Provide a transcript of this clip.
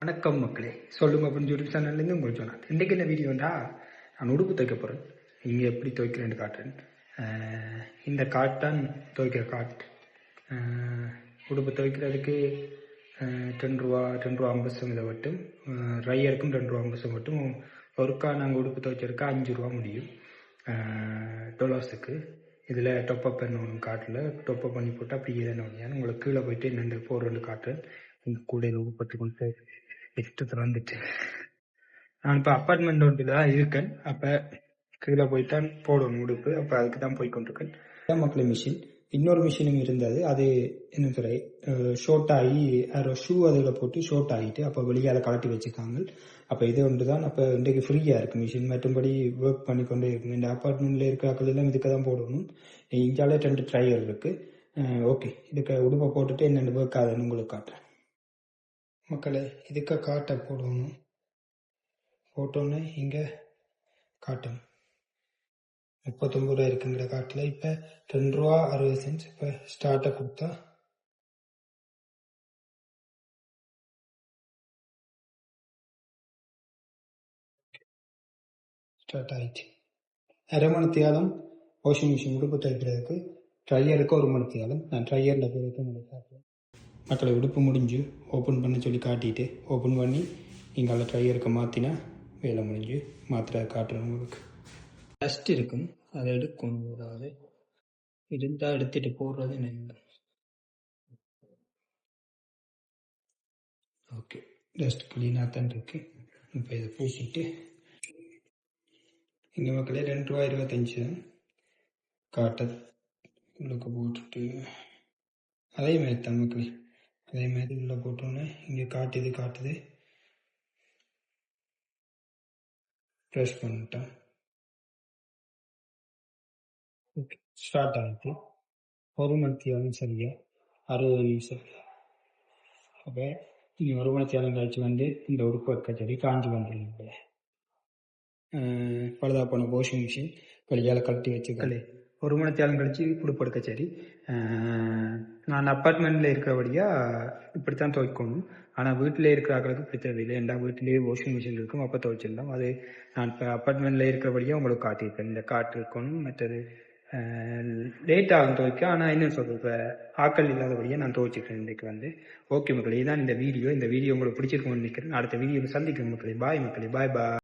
வணக்கம் மக்களே, சொல்லுங்க அப்படின்னு யூடியூப் சேனல்லேருந்து உங்களுக்கு சொன்னேன். இன்றைக்கு என்ன வீடியோண்டா, நான் உடுப்பு துவைக்க போகிறேன். இங்கே எப்படி துவைக்கிறேன்னு காட்டுறேன். இந்த காட் தான் துவைக்கிற காட். உடுப்பு துவைக்கிறதுக்கு 2 ரூபா 50 இதை மட்டும், ரையருக்கும் 2 ரூபா 50 மட்டும். ஒருக்கா நாங்கள் உடுப்பு துவைச்சிருக்கா 5 ரூபா முடியும் டொலாஸுக்கு. இதில் டொப்பப் பண்ணணும் காட்டில். டொப்பப் பண்ணி போட்டால் அப்படியே தானே ஒன்று. உங்களுக்கு கீழே போயிட்டு என்னென்று போடுறேன்னு காட்டுறேன். கூடையில் உடுப்பட்டு கொண்டு இஷ்டத்தில் வந்துட்டு நான் இப்போ அப்பார்ட்மெண்ட் ஒன்று தான் இருக்கேன். அப்போ கீழே போய்தான் போடணும் உடுப்பு. அப்போ அதுக்கு தான் போய் கொண்டிருக்கேன். மக்கள் மிஷின் இன்னொரு மிஷினும் இருந்தது. அது என்ன துறை ஷோர்ட் ஆகி ஷூ அதில் போட்டு ஷோர்ட் ஆகிட்டு அப்போ வெளியால் கலட்டி வச்சுக்காங்க. அப்போ இது ஒன்று தான். அப்போ இன்றைக்கு ஃப்ரீயாக இருக்குது மிஷின். மற்றும்படி ஒர்க் பண்ணி கொண்டே இருக்கும். இந்த அப்பார்ட்மெண்ட்டில் இருக்கிற ஆக்கள் எல்லாம் இதுக்கு தான் போடணும். இங்காலே 2 ட்ரையர் இருக்குது. ஓகே, இதுக்கு உடுப்பை போட்டுட்டு என்னென்ன ஒர்க் ஆகுதுன்னு உங்களுக்கு காட்டுறேன் மக்களே. இதுக்கு காட்டை போடணும். போட்டோன்னே இங்கே காட்டும் 39 ரூபா இருக்குங்கிற காட்டில். இப்போ 2 ரூபா 60 சென்ட்ஸ். இப்போ ஸ்டார்ட்டை கொடுத்தா ஸ்டார்ட் ஆயிடுச்சு. 1/2 மணித்தியாலம் வாஷிங் மிஷின் உடுப்பு துவைக்கிறதுக்கு. ட்ரையருக்கு 1 மணித்தியாலம். நான் ட்ரையரில் போய்ட்டு உங்களுக்கு காட்டுறேன் மக்களை. உடுப்பு முடிஞ்சு ஓப்பன் பண்ண சொல்லி காட்டிட்டு ஓப்பன் பண்ணி இங்கே ட்ரையருக்கு மாற்றினா வேலை முடிஞ்சு மாத்திரை காட்டுறேன் உங்களுக்கு. டஸ்ட் இருக்கும், அதை எடுக்கணும். அதாவது இருந்தால் எடுத்துகிட்டு போடுறது என்ன. ஓகே, டஸ்ட் க்ளீனாக தான் இருக்கு. இப்போ இதை பூசிட்டு இங்கே மக்களே 2 ரூபா 25 காட்டை உள்ளுக்கு போட்டுட்டு அதே மாதிரி தான் மக்களே. அதே மாதிரி உள்ளே போட்டோன்னே இங்கே காட்டுது ப்ரெஷ் பண்ணிட்டேன். ஓகே, ஸ்டார்ட் ஆகிட்டு 1 மணித்தியாலும் சரியா 60 நிமிஷம். அப்போ நீங்கள் 1 மணித்தியாலம் கழிச்சு வந்து இந்த உடுப்பு வைக்க சொல்லி காஞ்சி வந்துடுங்க. பழுதா போன வாஷிங் மிஷின் வெளியால் கழட்டி வச்சுக்கலே 1 மணித்தியாலம் கழிச்சு உடுப்பு எடுக்க சரி. நான் அப்பார்ட்மெண்ட்டில் இருக்கிறபடியாக இப்படித்தான் துவைக்கணும். ஆனால் வீட்டிலே இருக்கிற ஆக்களுக்கு இப்படி தேவையில்லை. ஏன்டா வீட்டிலேயே வாஷிங் மிஷின் இருக்கும், அப்போ துவைச்சிருந்தோம். அது நான் இப்போ அப்பார்ட்மெண்ட்டில் இருக்கிறபடியாக உங்களுக்கு காட்டியிருப்பேன். இந்த காட்டு இருக்கணும். மற்றது லேட் ஆகும் துவைக்க. ஆனால் என்ன சொல்கிறது, இப்போ ஆக்கள் இல்லாதபடியாக நான் துவைச்சிக்கிறேன் இன்றைக்கு வந்து. ஓகே மக்களே, இதுதான் இந்த வீடியோ. இந்த வீடியோ உங்களுக்கு பிடிச்சிருக்கும்னு நினைக்கிறேன். அடுத்த வீடியோவில் சந்திக்கிறேன் மக்களே. பாய் மக்களே, பாய்.